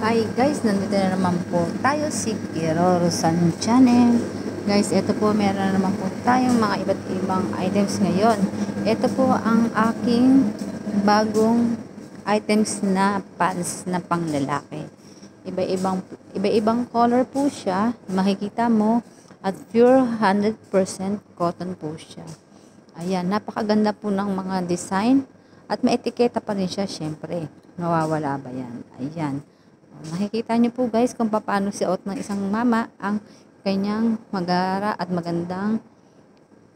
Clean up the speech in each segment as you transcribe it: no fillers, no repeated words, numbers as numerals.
Hi guys, nandito na naman po tayo si Kiroro-san Channel. Guys, ito po meron na naman po tayong mga iba't ibang items ngayon. Ito po ang aking bagong items na pants na panglalaki. Iba-ibang color po siya, makikita mo, at pure 100% cotton po siya. Ayan, napakaganda po ng mga design at may etiketa pa rin siya, syempre. Nawawala ba yan? Ayan. Makikita nyo po guys kung paano suot ng isang mama ang kanyang magara at magandang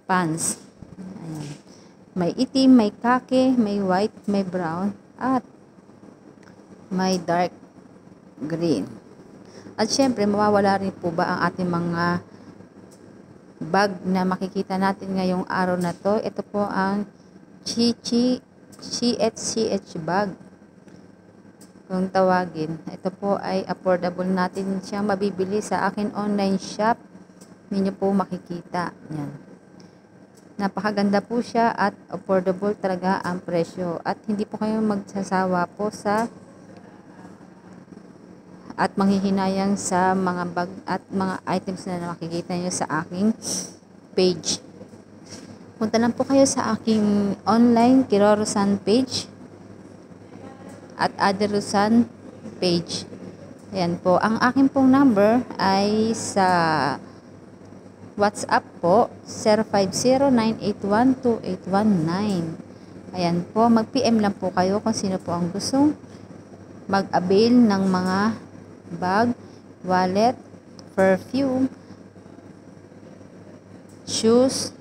pants. Ayan. May itim, may kake, may white, may brown, at may dark green. At syempre, mawawala rin po ba ang ating mga bag na makikita natin ngayong araw na to. Ito po ang CHCH bag. Kung tawagin, ito po ay affordable natin siyang mabibili sa akin online shop. Ninyo po makikita. Yan. Napakaganda po siya at affordable talaga ang presyo. At hindi po kayo magsasawa po sa at manghihinayang sa mga bag at mga items na makikita nyo sa aking page. Punta lang po kayo sa aking online Kiroro-san page at Aderusan page. Ayan po. Ang aking pong number ay sa WhatsApp po 0509812819. Ayan po. Mag-PM lang po kayo kung sino po ang gustong mag-avail ng mga bag, wallet, perfume, shoes,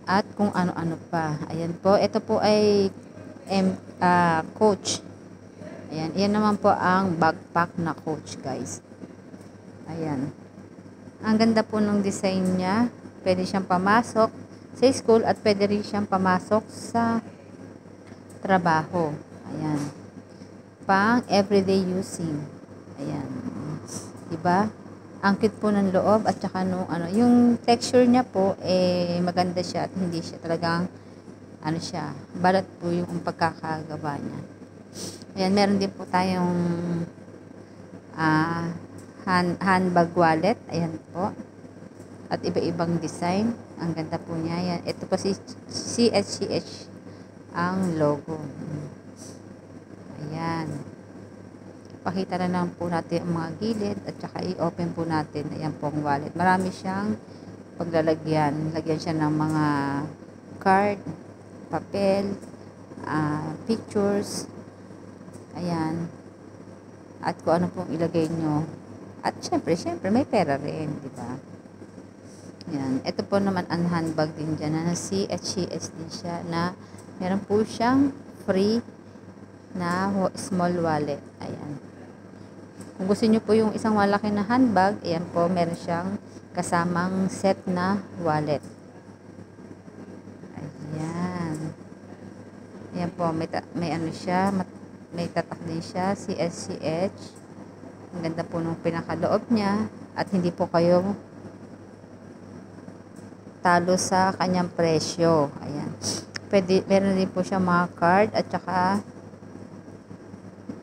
at kung ano-ano pa. Ayan po. Ito po ay Coach. Ayan. Yan naman po ang backpack na Coach, guys. Ayan. Ang ganda po ng design niya. Pwede siyang pamasok sa school at pwede rin siyang pamasok sa trabaho. Ayan. Pang everyday using. Ayan. Diba? Ang cute po ng loob at saka nung yung texture niya po maganda siya at hindi siya talagang siya, balat po yung pagkakagawa niya. Ayan, meron din po tayong handbag wallet. Ayan po. At iba-ibang design. Ang ganda po niya. Ayan. Ito po si CHCH ang logo. Ayan. Pakita na lang po natin ang mga gilid at saka i-open po natin. Ayan po ang wallet. Marami siyang paglalagyan. Lagyan siya ng mga card, papel, pictures, ayan, at kung ano pong ilagay nyo. At syempre may pera rin, di ba? Ayan, ito po naman ang handbag din dyan na CHCS din siya na meron po siyang free na small wallet. Ayan. Kung gusto nyo po yung isang malaki na handbag, ayan po, meron siyang kasamang set na wallet. Ayan po, may ano siya, may tatak din siya, CSCH. Ang ganda po nung pinakaloob niya at hindi po kayo talo sa kanyang presyo. Ayan. Meron din po siya mga card at saka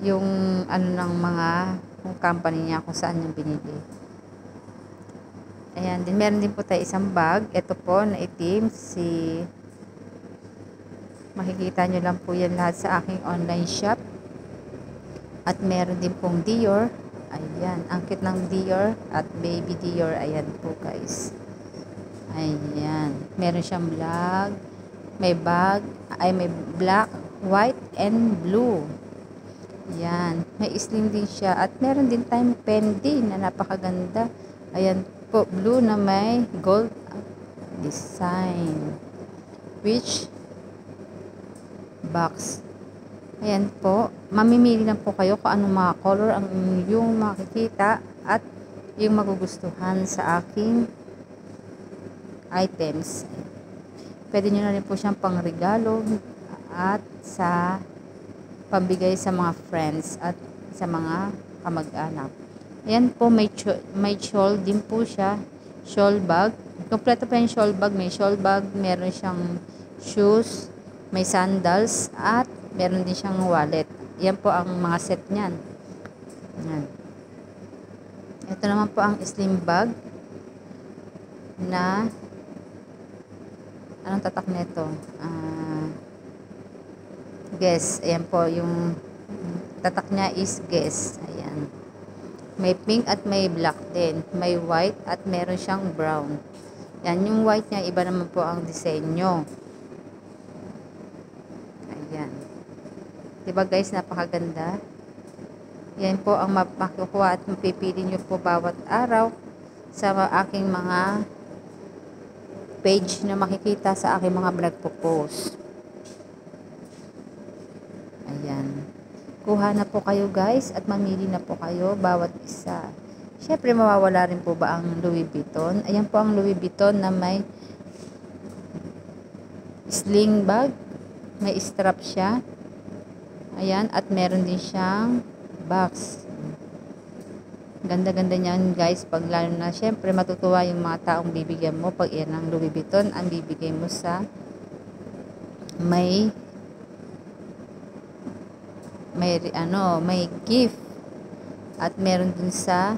yung ng mga company niya kung saan yung binili. Ayan, meron din po tayo isang bag. Ito po na itim, makikita nyo lang po yan lahat sa aking online shop. At meron din pong Dior. Ayan. Ang cute ng Dior at baby Dior. Ayan po guys. Ayan. Meron siyang black. May bag. May black, white, and blue. Ayan. May sling din siya. At meron din tayong pen din na napakaganda. Ayan po. Blue na may gold design. Which box. Ayan po. Mamimili lang po kayo kung anong mga color ang yung makikita at yung magugustuhan sa aking items. Pwede nyo na rin po siyang pangregalo at sa pambigay sa mga friends at sa mga kamag-anak. Ayan po, may shawl din po siya. Shawl bag. Kompleto pa yung shawl bag. May shawl bag, meron siyang shoes, may sandals, at meron din siyang wallet. Yan po ang mga set niyan. Yan. Ito naman po ang slim bag na anong tatak nito? Guess. Ayan po yung tatak niya is guess. Ayan. May pink at may black din. May white at meron siyang brown. Yan, yung white niya, iba naman po ang disenyo. Ayan. Diba guys, napakaganda. Yan po ang makukuha at mapipili nyo po bawat araw sa aking mga page na makikita sa aking mga vlog po post. Ayan. Kuha na po kayo guys at mamili na po kayo bawat isa. Syempre mawawala rin po ba ang Louis Vuitton? Ayan po ang Louis Vuitton na may sling bag. May strap siya. Ayan. At meron din siyang box. Ganda-ganda niyan guys. Pag lalo na syempre matutuwa yung mga taong bibigyan mo. Pag yan ang Louis Vuitton ang bibigay mo sa may gift. At meron din sa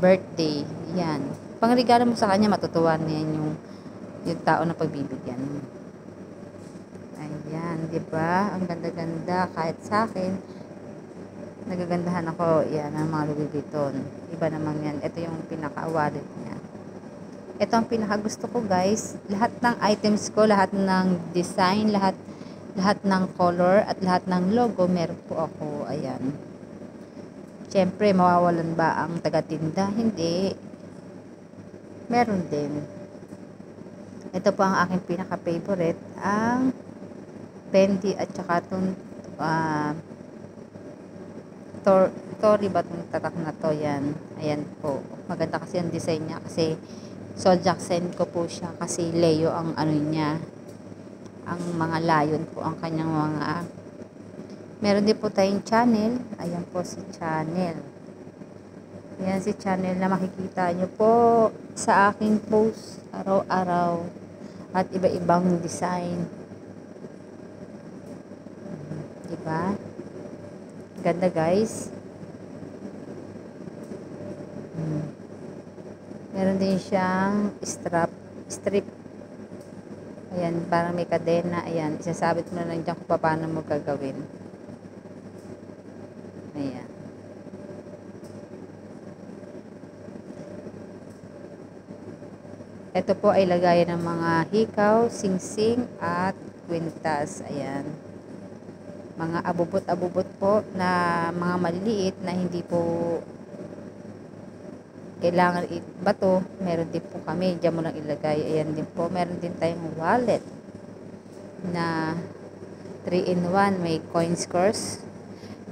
birthday. Yan. Pangregalo mo sa kanya, matutuwa na yan yung tao na pagbibigyan mo. Ayan, di ba? Ang ganda-ganda. Kahit sa akin, nagagandahan ako. Yan, ang mga Louis Vuitton. Iba naman yan. Ito yung pinaka-wallet niya. Ito ang pinaka-gusto ko, guys. Lahat ng items ko, lahat ng design, lahat ng color, at lahat ng logo, meron po ako. Ayan. Siyempre, mawawalan ba ang taga-tinda? Hindi. Meron din. Ito po ang aking pinaka-favorite. Ang Fendi at saka itong Tory ba itong tatak na to? Yan. Ayan po. Maganda kasi ang design niya. Kasi Sol Jackson ko po siya. Kasi Leo ang ano niya. Ang mga lion po ang kanyang mga. Meron din po tayong channel. Ayan po si channel. Ayan si channel na makikita nyo po sa aking post araw-araw. At iba-ibang design. Diba? Ganda guys. Meron din siyang strip. Ayan, parang may kadena. Ayan, isasabit mo na lang dyan kung paano mo gagawin. Ayan. Ito po ay lagayan ng mga hikaw, singsing, at kwintas. Ayan. Mga abubot-abubot po na mga maliliit na hindi po kailangan bato. Meron din po kami. Diyan mo lang ilagay. Ayan din po. Meron din tayong wallet na 3-in-1. May coin scores.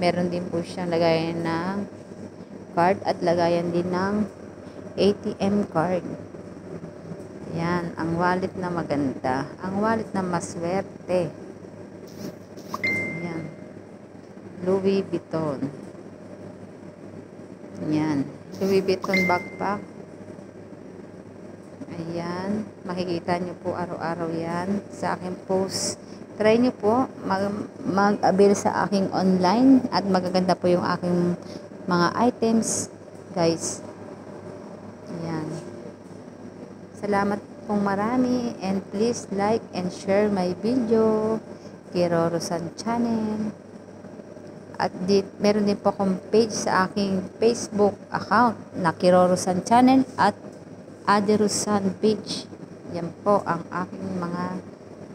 Meron din po siyang lagayan ng card at lagayan din ng ATM card. Yan, ang wallet na maganda. Ang wallet na maswerte. Yan. Louis Vuitton. Yan. Louis Vuitton backpack. Ayan. Makikita nyo po araw-araw yan sa aking post. Try nyo po mag-avail sa aking online at magaganda po yung aking mga items. Guys. Ayan. Salamat pong marami and please like and share my video Kirorosan Channel. At meron din po akong page sa aking Facebook account na Kirorosan Channel at Aderusan page. Yan po ang aking mga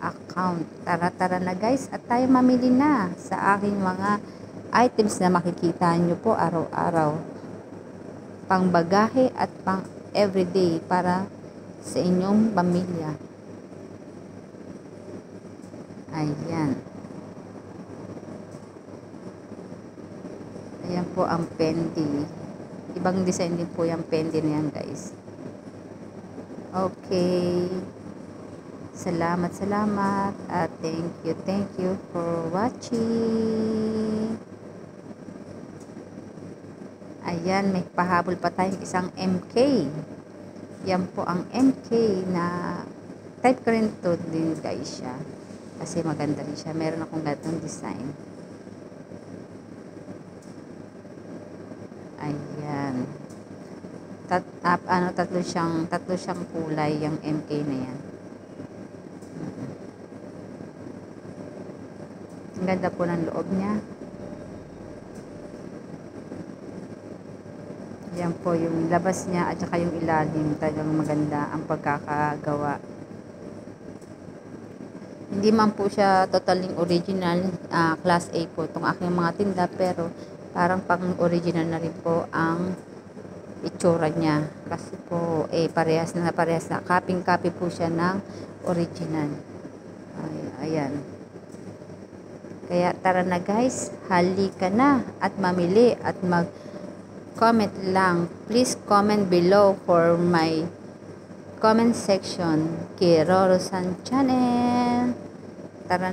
account. Tara-tara na guys at tayo mamili na sa aking mga items na makikita nyo po araw-araw. Pang bagahe at pang everyday para sa inyong pamilya. Ayan. Ayan po ang Fendi. Ibang design din po yung Fendi na yan guys. Okay. Salamat at thank you for watching. Ayan, may pahabol pa tayong isang MK. Yan po ang MK na type ko rin to din guys siya. Kasi maganda rin siya. Meron akong ganitong design. Tatlo siyang kulay yung MK na yan. Ang ganda po ng loob niya. Yan po yung labas niya at saka yung ilalim. Talagang maganda ang pagkakagawa. Hindi man po siya totaling original. Class A po itong aking mga tinda, pero parang pang original na rin po ang itsura niya. Kasi po, parehas na. Copy po siya ng original. Ayan. Kaya tara na guys, halika na at mamili at mag-comment lang. Please comment below for my comment section kay Roro San Channel. Tara na.